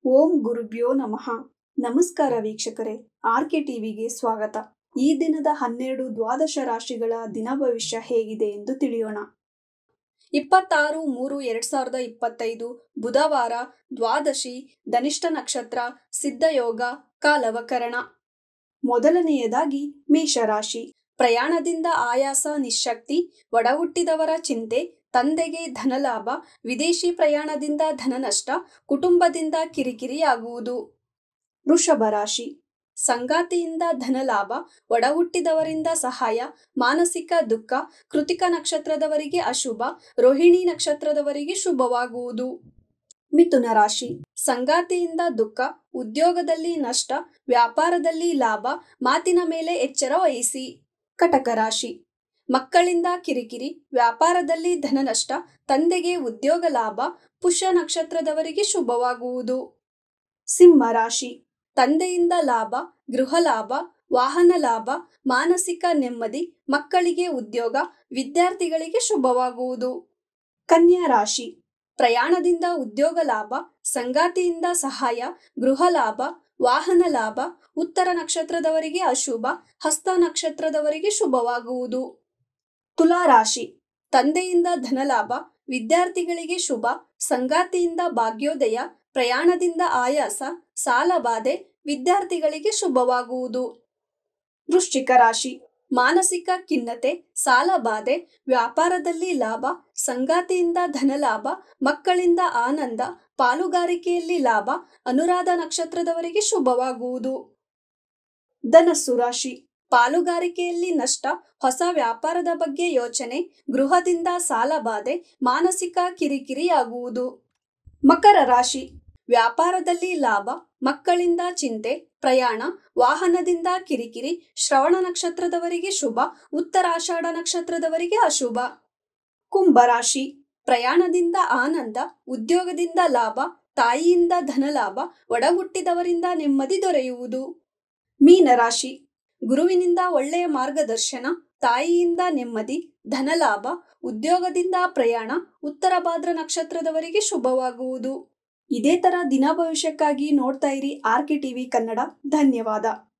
ಓಂ ಗುರುಭ್ಯೋ ನಮಃ. ನಮಸ್ಕಾರ ವೀಕ್ಷಕರೇ, ಆರ್ಕೆ ಟಿವಿಗೆ ಸ್ವಾಗತ. ಈ ದಿನದ 12 ದ್ವಾದಶ ರಾಶಿಗಳ ದಿನ ಭವಿಷ್ಯ ಹೇಗಿದೆ ಎಂದು ತಿಳಿಯೋಣ. 26-3-2025 ಬುಧವಾರ, ದ್ವಾದಶಿ, ಧನಿಷ್ಠ ನಕ್ಷತ್ರ, ಸಿದ್ಧಯೋಗ, ಕಾಲವಕರಣ. ಮೊದಲನೆಯದಾಗಿ ಮೇಷರಾಶಿ. ಪ್ರಯಾಣದಿಂದ ಆಯಾಸ, ನಿಶಕ್ತಿ, ಒಡಹುಟ್ಟಿದವರ ಚಿಂತೆ, ತಂದೆಗೆ ಧನಲಾಭ, ವಿದೇಶಿ ಪ್ರಯಾಣದಿಂದ ಧನನಷ್ಟ, ಕುಟುಂಬದಿಂದ ಕಿರಿಕಿರಿಯಾಗುವುದು. ವೃಷಭ ರಾಶಿ. ಸಂಗಾತಿಯಿಂದ ಧನಲಾಭ, ಒಡಹುಟ್ಟಿದವರಿಂದ ಸಹಾಯ, ಮಾನಸಿಕ ದುಃಖ, ಕೃತಿಕ ನಕ್ಷತ್ರದವರಿಗೆ ಅಶುಭ, ರೋಹಿಣಿ ನಕ್ಷತ್ರದವರಿಗೆ ಶುಭವಾಗುವುದು. ಮಿಥುನ ರಾಶಿ. ಸಂಗಾತಿಯಿಂದ ದುಃಖ, ಉದ್ಯೋಗದಲ್ಲಿ ನಷ್ಟ, ವ್ಯಾಪಾರದಲ್ಲಿ ಲಾಭ, ಮಾತಿನ ಮೇಲೆ ಎಚ್ಚರ ವಹಿಸಿ. ಕಟಕ ರಾಶಿ. ಮಕ್ಕಳಿಂದ ಕಿರಿಕಿರಿ, ವ್ಯಾಪಾರದಲ್ಲಿ ಧನನಷ್ಟ, ತಂದೆಗೆ ಉದ್ಯೋಗ ಲಾಭ, ಪುಷ್ಯ ನಕ್ಷತ್ರದವರಿಗೆ ಶುಭವಾಗುವುದು. ಸಿಂಹ ರಾಶಿ. ತಂದೆಯಿಂದ ಲಾಭ, ಗೃಹ ಲಾಭ, ವಾಹನ ಲಾಭ, ಮಾನಸಿಕ ನೆಮ್ಮದಿ, ಮಕ್ಕಳಿಗೆ ಉದ್ಯೋಗ, ವಿದ್ಯಾರ್ಥಿಗಳಿಗೆ ಶುಭವಾಗುವುದು. ಕನ್ಯಾ ರಾಶಿ. ಪ್ರಯಾಣದಿಂದ ಉದ್ಯೋಗ ಲಾಭ, ಸಂಗಾತಿಯಿಂದ ಸಹಾಯ, ಗೃಹ ಲಾಭ, ವಾಹನ ಲಾಭ, ಉತ್ತರ ನಕ್ಷತ್ರದವರಿಗೆ ಅಶುಭ, ಹಸ್ತ ನಕ್ಷತ್ರದವರಿಗೆ ಶುಭವಾಗುವುದು. ತುಲಾ ರಾಶಿ. ತಂದೆಯಿಂದ ಧನಲಾಭ, ವಿದ್ಯಾರ್ಥಿಗಳಿಗೆ ಶುಭ, ಸಂಗಾತಿಯಿಂದ ಭಾಗ್ಯೋದಯ, ಪ್ರಯಾಣದಿಂದ ಆಯಾಸ, ಸಾಲಬಾಧೆ, ವಿದ್ಯಾರ್ಥಿಗಳಿಗೆ ಶುಭವಾಗುವುದು. ವೃಶ್ಚಿಕ ರಾಶಿ. ಮಾನಸಿಕ ಖಿನ್ನತೆ, ಸಾಲಬಾಧೆ, ವ್ಯಾಪಾರದಲ್ಲಿ ಲಾಭ, ಸಂಗಾತಿಯಿಂದ ಧನಲಾಭ, ಮಕ್ಕಳಿಂದ ಆನಂದ, ಪಾಲುಗಾರಿಕೆಯಲ್ಲಿ ಲಾಭ, ಅನುರಾಧ ನಕ್ಷತ್ರದವರಿಗೆ ಶುಭವಾಗುವುದು. ಧನಸ್ಸು ರಾಶಿ. ಪಾಲುಗಾರಿಕೆಯಲ್ಲಿ ನಷ್ಟ, ಹೊಸ ವ್ಯಾಪಾರದ ಬಗ್ಗೆ ಯೋಚನೆ, ಗೃಹದಿಂದ ಸಾಲಬಾಧೆ, ಮಾನಸಿಕ ಕಿರಿಕಿರಿಯಾಗುವುದು. ಮಕರ ರಾಶಿ. ವ್ಯಾಪಾರದಲ್ಲಿ ಲಾಭ, ಮಕ್ಕಳಿಂದ ಚಿಂತೆ, ಪ್ರಯಾಣ, ವಾಹನದಿಂದ ಕಿರಿಕಿರಿ, ಶ್ರವಣ ನಕ್ಷತ್ರದವರಿಗೆ ಶುಭ, ಉತ್ತರಾಷಾಢ ನಕ್ಷತ್ರದವರಿಗೆ ಅಶುಭ. ಕುಂಭ ರಾಶಿ. ಪ್ರಯಾಣದಿಂದ ಆನಂದ, ಉದ್ಯೋಗದಿಂದ ಲಾಭ, ತಾಯಿಯಿಂದ ಧನಲಾಭ, ಒಡಹುಟ್ಟಿದವರಿಂದ ನೆಮ್ಮದಿ ದೊರೆಯುವುದು. ಮೀನ ರಾಶಿ. ಗುರುವಿನಿಂದ ಒಳ್ಳೆಯ ಮಾರ್ಗದರ್ಶನ, ತಾಯಿಯಿಂದ ನೆಮ್ಮದಿ, ಧನಲಾಭ, ಉದ್ಯೋಗದಿಂದ ಪ್ರಯಾಣ, ಉತ್ತರ ಭಾದ್ರ ನಕ್ಷತ್ರದವರಿಗೆ ಶುಭವಾಗುವುದು. ಇದೇ ತರ ದಿನ ಭವಿಷ್ಯಕ್ಕಾಗಿ ನೋಡ್ತಾ ಇರಿ ಆರ್ಕೆ ಟಿವಿ ಕನ್ನಡ. ಧನ್ಯವಾದ.